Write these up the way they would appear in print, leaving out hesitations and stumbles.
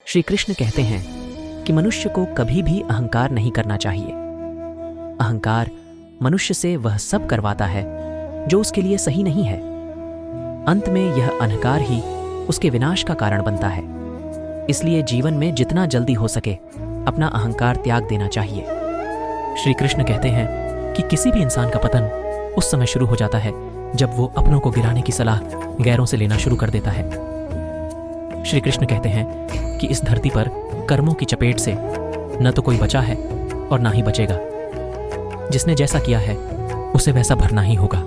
श्री कृष्ण कहते हैं कि मनुष्य को कभी भी अहंकार नहीं करना चाहिए। अहंकार मनुष्य से वह सब करवाता है जो उसके लिए सही नहीं है। अंत में यह अहंकार ही उसके विनाश का कारण बनता है। इसलिए जीवन में जितना जल्दी हो सके अपना अहंकार त्याग देना चाहिए। श्री कृष्ण कहते हैं कि किसी भी इंसान का पतन उस समय शुरू हो जाता है जब वो अपनों को गिराने की सलाह गैरों से लेना शुरू कर देता है। श्री कृष्ण कहते हैं कि इस धरती पर कर्मों की चपेट से न तो कोई बचा है और ना ही बचेगा। जिसने जैसा किया है उसे वैसा भरना ही होगा।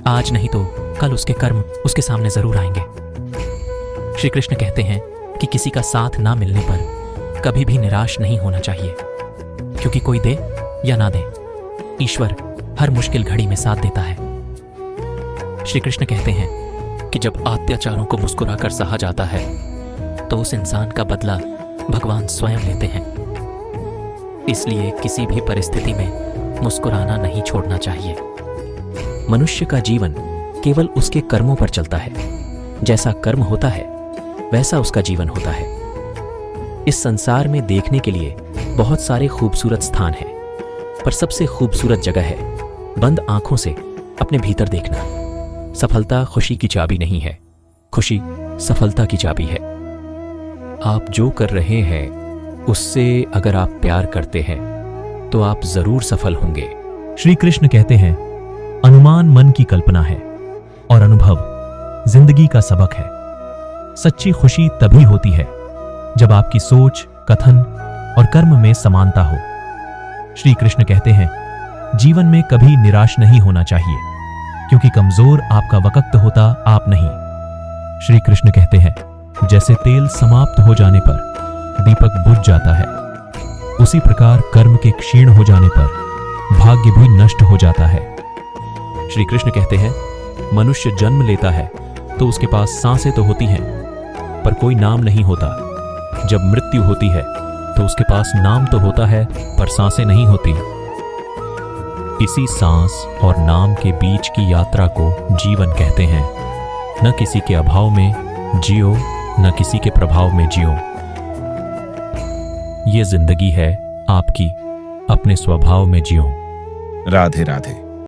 आज नहीं तो कल उसके कर्म उसके सामने जरूर आएंगे। श्री कृष्ण कहते हैं कि किसी का साथ ना मिलने पर कभी भी निराश नहीं होना चाहिए, क्योंकि कोई दे या ना दे, ईश्वर हर मुश्किल घड़ी में साथ देता है। श्री कृष्ण कहते हैं कि जब अत्याचारों को मुस्कुराकर सहा जाता है तो उस इंसान का बदला भगवान स्वयं लेते हैं। इसलिए किसी भी परिस्थिति में मुस्कुराना नहीं छोड़ना चाहिए। मनुष्य का जीवन केवल उसके कर्मों पर चलता है। जैसा कर्म होता है वैसा उसका जीवन होता है। इस संसार में देखने के लिए बहुत सारे खूबसूरत स्थान हैं, पर सबसे खूबसूरत जगह है बंद आंखों से अपने भीतर देखना। सफलता खुशी की चाबी नहीं है, खुशी सफलता की चाबी है। आप जो कर रहे हैं उससे अगर आप प्यार करते हैं तो आप जरूर सफल होंगे। श्री कृष्ण कहते हैं, अनुमान मन की कल्पना है और अनुभव जिंदगी का सबक है। सच्ची खुशी तभी होती है जब आपकी सोच, कथन और कर्म में समानता हो। श्री कृष्ण कहते हैं, जीवन में कभी निराश नहीं होना चाहिए, क्योंकि कमजोर आपका वक्त होता आप नहीं। श्री कृष्ण कहते हैं, जैसे तेल समाप्त हो जाने पर दीपक बुझ जाता है, उसी प्रकार कर्म के क्षीण हो जाने पर भाग्य भी नष्ट हो जाता है। श्री कृष्ण कहते हैं, मनुष्य जन्म लेता है तो उसके पास सांसें तो होती हैं, पर कोई नाम नहीं होता। जब मृत्यु होती है तो उसके पास नाम तो होता है, पर सांसें नहीं होती। इसी सांस और नाम के बीच की यात्रा को जीवन कहते हैं। न किसी के अभाव में जियो, न किसी के प्रभाव में जियो। ये जिंदगी है आपकी, अपने स्वभाव में जियो। राधे राधे।